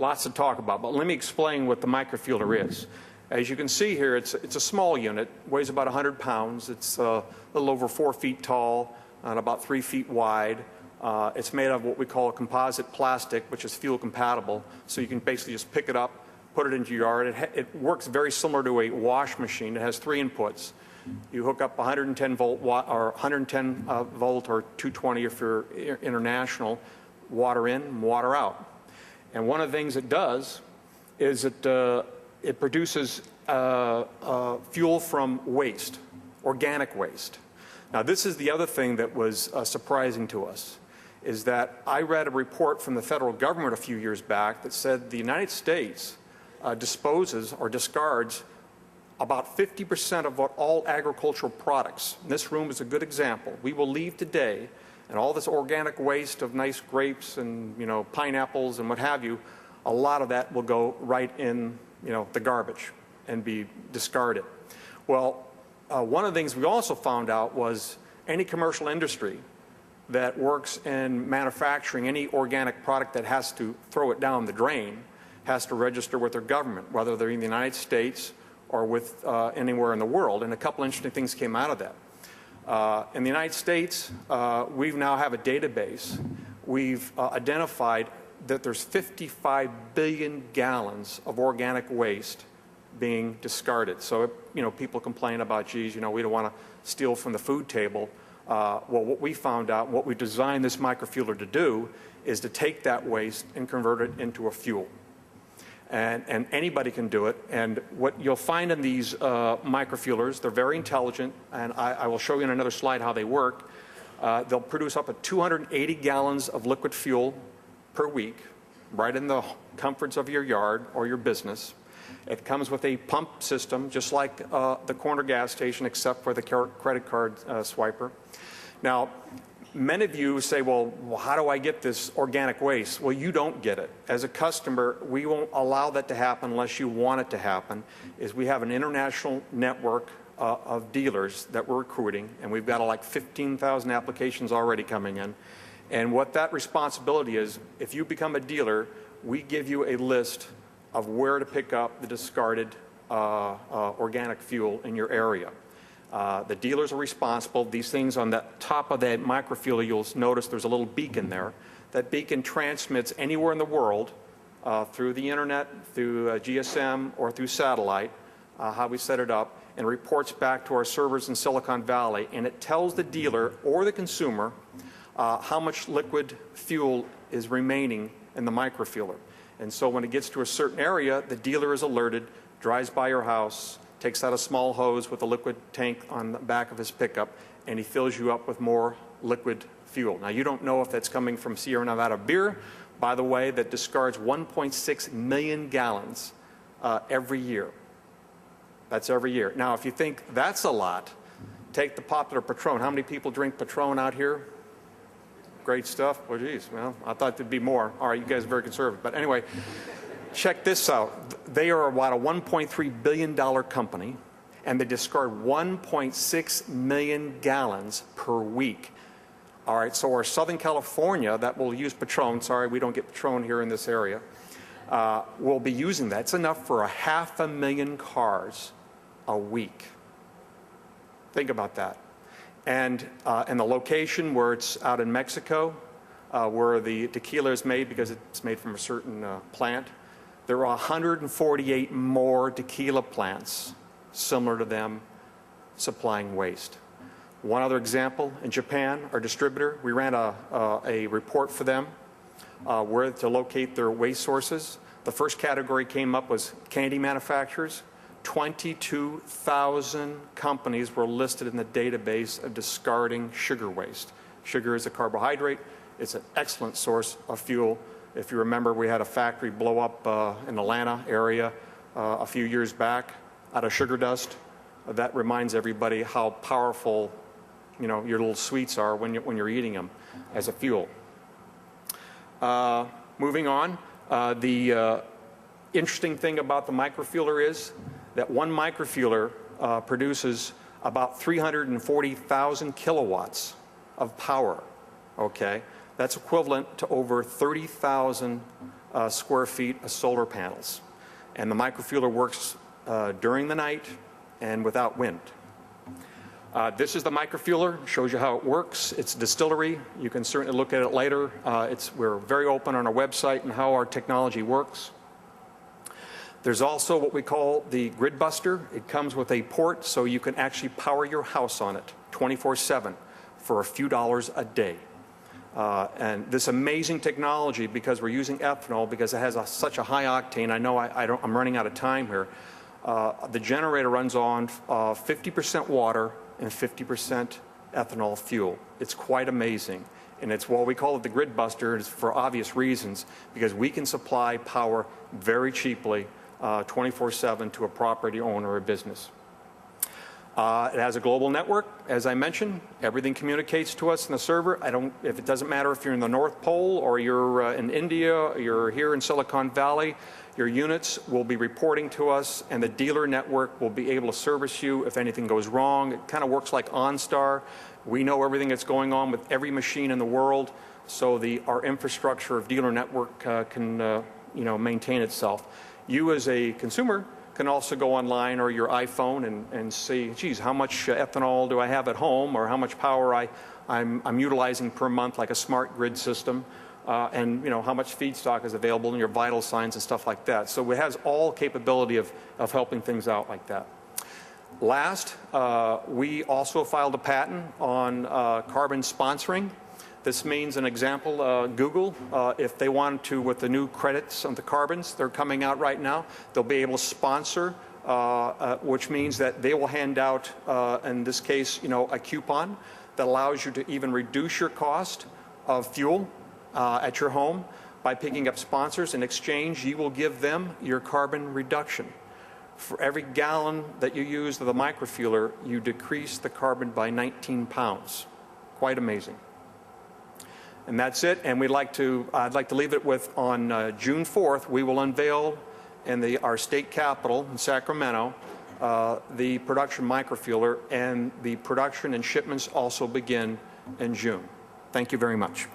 lots to talk about, but let me explain what the microfueler is. As you can see here, it's a small unit, weighs about 100 pounds. It's a little over 4 feet tall and about 3 feet wide. It's made of what we call a composite plastic, which is fuel compatible. So you can basically just pick it up, put it into your yard. It works very similar to a wash machine. It has 3 inputs. You hook up 110 volt or 110 volt or 220 if you're international, water in, water out. And one of the things it does is it produces fuel from waste, organic waste. Now, this is the other thing that was surprising to us, is that I read a report from the federal government a few years back that said the United States disposes or discards about 50% of what all agricultural products. This room is a good example. We will leave today, and all this organic waste of nice grapes and pineapples and what have you, a lot of that will go right in the garbage and be discarded. Well, one of the things we also found out was any commercial industry that works in manufacturing any organic product that has to throw it down the drain has to register with their government, whether they're in the United States or with anywhere in the world. And a couple interesting things came out of that. In the United States, we now have a database. We've identified that there's 55 billion gallons of organic waste being discarded. So, people complain about, geez, we don't want to steal from the food table. Well, what we found out, what we designed this microfueler to do, is to take that waste and convert it into a fuel. And anybody can do it. And what you'll find in these microfuelers, they're very intelligent, and I will show you in another slide how they work. They'll produce up to 280 gallons of liquid fuel per week, right in the comforts of your yard or your business. It comes with a pump system, just like the corner gas station, except for the credit card swiper. Now, many of you say, well, how do I get this organic waste? Well, you don't get it. As a customer, we won't allow that to happen unless you want it to happen. We have an international network of dealers that we're recruiting, and we've got like 15,000 applications already coming in. And what that responsibility is, if you become a dealer, we give you a list of where to pick up the discarded organic fuel in your area. The dealers are responsible. These things on the top of that microfueler, you'll notice there's a little beacon there. That beacon transmits anywhere in the world through the internet, through GSM, or through satellite, how we set it up, and reports back to our servers in Silicon Valley. And it tells the dealer or the consumer how much liquid fuel is remaining in the microfueler. And so when it gets to a certain area, the dealer is alerted, drives by your house, takes out a small hose with a liquid tank on the back of his pickup, and he fills you up with more liquid fuel. Now, you don't know if that's coming from Sierra Nevada beer, by the way, that discards 1.6 million gallons every year. That's every year. Now, if you think that's a lot, take the popular Patron. How many people drink Patron out here? Great stuff. Well, geez, well, I thought there'd be more. All right, you guys are very conservative. But anyway, check this out. They are about a $1.3 billion company, and they discard 1.6 million gallons per week. All right, so our Southern California, that will use Patron, sorry, we don't get Patron here in this area, will be using that. It's enough for 500,000 cars a week. Think about that. And the location where it's out in Mexico, where the tequila is made, because it's made from a certain plant, there are 148 more tequila plants similar to them supplying waste. One other example, in Japan, our distributor, we ran a report for them where to locate their waste sources. The first category came up was candy manufacturers. 22,000 companies were listed in the database of discarding sugar waste. Sugar is a carbohydrate. It's an excellent source of fuel. If you remember, we had a factory blow up in the Atlanta area a few years back out of sugar dust. That reminds everybody how powerful, your little sweets are when you're eating them as a fuel. Moving on, the interesting thing about the microfueler is that one microfueler produces about 340,000 kilowatts of power, okay? That's equivalent to over 30,000 square feet of solar panels. And the microfueler works during the night and without wind. This is the microfueler, shows you how it works. It's a distillery. You can certainly look at it later. We're very open on our website and how our technology works. There's also what we call the Grid Buster. It comes with a port so you can actually power your house on it 24/7 for a few dollars a day. And this amazing technology, because we're using ethanol, because it has such a high octane, I know I'm running out of time here, the generator runs on 50% water and 50% ethanol fuel. It's quite amazing. And it's what we call it the Grid Buster. It's for obvious reasons, because we can supply power very cheaply 24/7 to a property owner or business. It has a global network, as I mentioned. Everything communicates to us in the server. If it doesn't matter if you're in the North Pole or you're in India, or you're here in Silicon Valley, your units will be reporting to us, and the dealer network will be able to service you if anything goes wrong. It kind of works like OnStar. We know everything that's going on with every machine in the world, so our infrastructure of dealer network can maintain itself. You as a consumer can also go online or your iPhone and see, geez, how much ethanol do I have at home, or how much power I'm utilizing per month, like a smart grid system, and how much feedstock is available in your vital signs and stuff like that. So it has all capability of helping things out like that. Last, we also filed a patent on carbon sponsoring. This means, an example, Google, if they want to, with the new credits on the carbons, they're coming out right now, they'll be able to sponsor, which means that they will hand out, in this case, a coupon that allows you to even reduce your cost of fuel at your home by picking up sponsors. In exchange, you will give them your carbon reduction. For every gallon that you use of the microfueler, you decrease the carbon by 19 pounds. Quite amazing. And that's it. And I'd like to leave it with, on June 4th, we will unveil in our state capitol in Sacramento the production microfueler, and the production and shipments also begin in June. Thank you very much.